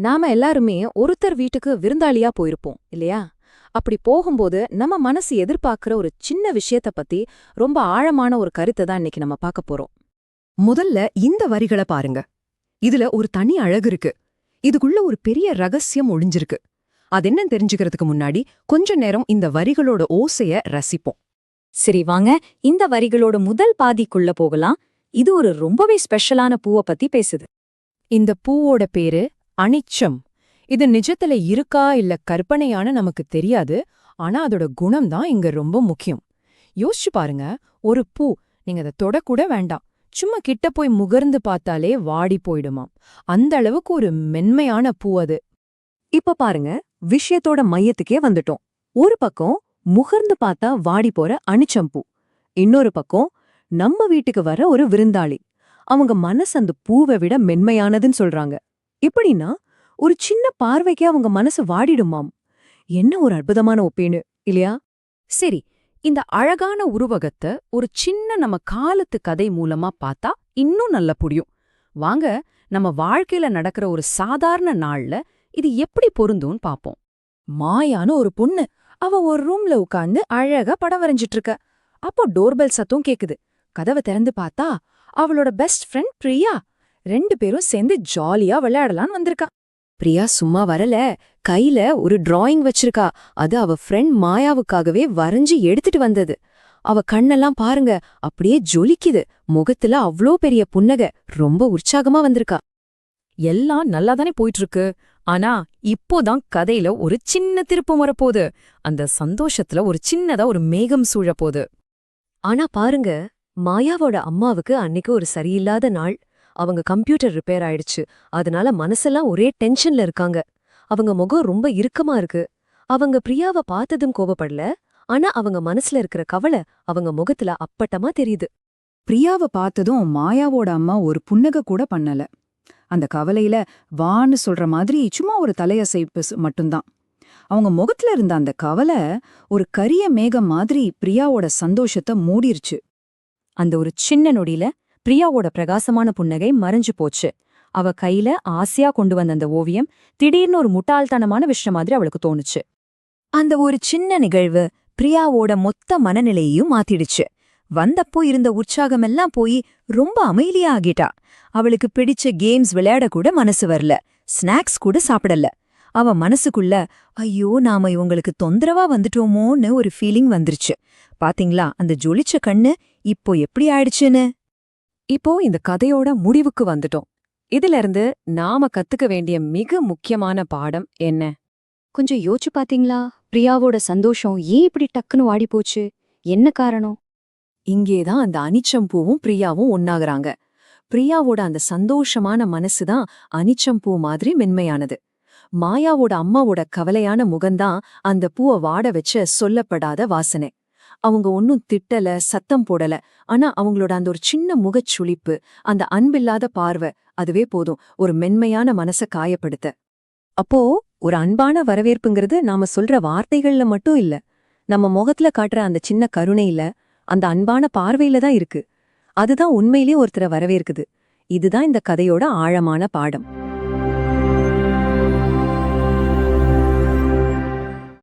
நாம எல்லாருமே ஒருத்தர் வீட்டுக்கு விருந்தாளியா போயிருப்போம் இல்லையா? அப்படி போகும்போது நம்ம மனசு எதிர்பார்க்கிற ஒரு சின்ன விஷயத்த பத்தி ரொம்ப ஆழமான ஒரு கருத்தை தான் இன்னைக்கு நம்ம பார்க்க போறோம். முதல்ல இந்த வரிகளை பாருங்க. இதுல ஒரு தனி அழகு இருக்கு. இதுக்குள்ள ஒரு பெரிய ரகசியம் ஒளிஞ்சிருக்கு. அது என்னன்னு தெரிஞ்சுக்கிறதுக்கு முன்னாடி கொஞ்ச நேரம் இந்த வரிகளோட ஓசைய ரசிப்போம். சரி வாங்க, இந்த வரிகளோட முதல் பாதிக்குள்ள போகலாம். இது ஒரு ரொம்பவே ஸ்பெஷலான பூவை பத்தி பேசுது. இந்த பூவோட பேரு அனிச்சம். இது நிஜத்துல இருக்கா இல்ல கற்பனையான நமக்கு தெரியாது. ஆனா அதோட குணம் தான் இங்க ரொம்ப முக்கியம். யோசிச்சு பாருங்க, ஒரு பூ நீங்க அதை தொடக்கூட வேண்டாம், சும்மா கிட்ட போய் முகர்ந்து பார்த்தாலே வாடி போயிடுமாம். அந்த அளவுக்கு ஒரு மென்மையான பூ அது. இப்ப பாருங்க, விஷயத்தோட மையத்துக்கே வந்துட்டோம். ஒரு பக்கம் முகர்ந்து பார்த்தா வாடி போற அனிச்சம்பூ, இன்னொரு பக்கம் நம்ம வீட்டுக்கு வர ஒரு விருந்தாளி. அவங்க மனசு அந்த பூவை விட மென்மையானதுன்னு சொல்றாங்க. எப்படின்னா, ஒரு சின்ன பார்வைக்கே அவங்க மனசு வாடிடுமாம். என்ன ஒரு அற்புதமான ஒப்பீடு இல்லையா? சரி, இந்த அழகான உருவகத்தை ஒரு சின்ன நம்ம காலத்து கதை மூலமா பார்த்தா இன்னும் நல்லா புரியும். வாங்க, நம்ம வாழ்க்கையில நடக்கிற ஒரு சாதாரண நாள்ல இது எப்படி பொருந்தும்னு பாப்போம். மாயான ஒரு பொண்ணு, அவ ஒரு ரூம்ல உட்கார்ந்து அழகா படம் வரைஞ்சிட்டு இருக்க. அப்போ டோர்பெல் சத்தம் கேக்குது. கதவை திறந்து பார்த்தா அவளோட பெஸ்ட் ஃப்ரெண்ட் பிரியா. 2 பேரும் சேர்ந்து ஜாலியா விளையாடலான்னு வந்திருக்கா. பிரியா சும்மா வரல, கையில ஒரு டிராயிங் வச்சிருக்கா. அது அவ ஃப்ரெண்ட் மாயாவுக்காகவே வரைஞ்சு எடுத்துட்டு வந்தது. அவ கண்ணெல்லாம் பாருங்க, அப்படியே ஜொலிக்குது. முகத்துல அவ்ளோ பெரிய புன்னகை, ரொம்ப உற்சாகமா வந்திருக்கா. எல்லாம் நல்லாதானே போயிட்டு இருக்கு. ஆனா இப்போதான் கதையில ஒரு சின்ன திருப்பம் வரப்போகுது. அந்த சந்தோஷத்துல ஒரு சின்னதா ஒரு மேகம் சூழப்போகுது. ஆனா பாருங்க, மாயாவோட அம்மாவுக்கு அன்னைக்கு ஒரு சரியில்லாத நாள். அவங்க கம்ப்யூட்டர் ரிப்பேர் ஆயிடுச்சு. அதனால மனசெல்லாம் ஒரே டென்ஷன்ல இருக்காங்க. அவங்க முகம் ரொம்ப இறுக்கமா இருக்கு. அவங்க பிரியாவை பார்த்ததும் கோபப்படல, ஆனா அவங்க மனசுல இருக்கிற கவலை அவங்க முகத்துல அப்பட்டமா தெரியுது. பிரியாவை பார்த்ததும் மாயாவோட அம்மா ஒரு புன்னகை கூட பண்ணல. அந்த கவலையில வான்னு சொல்ற மாதிரி சும்மா ஒரு தலையசைப்பு மட்டும்தான். அவங்க முகத்துல இருந்த அந்த கவலை ஒரு கரிய மேகம் மாதிரி பிரியாவோட சந்தோஷத்தை மூடிருச்சு. அந்த ஒரு சின்ன நொடியில பிரியாவோட பிரகாசமான புன்னகை மறைஞ்சு போச்சு. அவ கையில ஆசையா கொண்டு வந்த அந்த ஓவியம் திடீர்னு ஒரு முட்டாள்தனமான விஷயம் மாதிரி அவளுக்கு தோணுச்சு. அந்த ஒரு சின்ன நிகழ்வு பிரியாவோட மொத்த மனநிலையையும் மாத்திடுச்சு. வந்தப்போ இருந்த உற்சாகமெல்லாம் போய் ரொம்ப அமைதியா ஆகிட்டா. அவளுக்கு பிடிச்ச கேம்ஸ் விளையாட கூட மனசு வரல, ஸ்நாக்ஸ் கூட சாப்பிடல. அவ மனசுக்குள்ள ஐயோ நாம இவங்களுக்கு தொந்தரவா வந்துட்டோமோன்னு ஒரு ஃபீலிங் வந்துருச்சு. பாத்தீங்களா அந்த ஜொலிச்ச கண்ணு இப்போ எப்படி ஆயிடுச்சுன்னு? இப்போ இந்த கதையோட முடிவுக்கு வந்துட்டோம். இதுல இருந்து நாம கத்துக்க வேண்டிய மிக முக்கியமான பாடம் என்ன? கொஞ்சம் யோசிச்சு பாத்தீங்களா? பிரியாவோட சந்தோஷம் ஏன் இப்படி டக்குன்னு வாடி போச்சு? என்ன காரணம்? இங்கேதான் அந்த அனிச்சம்பூவும் பிரியாவும் ஒன்னாகறாங்க. பிரியாவோட அந்த சந்தோஷமான மனசுதான் அனிச்சம்பூ மாதிரி மென்மையானது. மாயாவோட அம்மாவோட கவலையான முகம்தான் அந்த பூவை வாட வச்ச சொல்லப்படாத வாசனை. அவங்க ஒன்னும் திட்டல, சத்தம் போடல. ஆனா அவங்களோட அந்த ஒரு சின்ன முகச்சுளிப்பு, அந்த அன்பில்லாத பார்வை, அதுவே போதும் ஒரு மென்மையான மனச காயப்படுத்த. அப்போ ஒரு அன்பான வரவேற்புங்கிறது நாம சொல்ற வார்த்தைகள்ல மட்டும் இல்ல, நம்ம முகத்துல காட்டுற அந்த சின்ன கருணையில, அந்த அன்பான பார்வையில தான் இருக்கு. அதுதான் உண்மையிலேயே ஒருத்தரை வரவேற்குது. இதுதான் இந்த கதையோட ஆழமான பாடம்.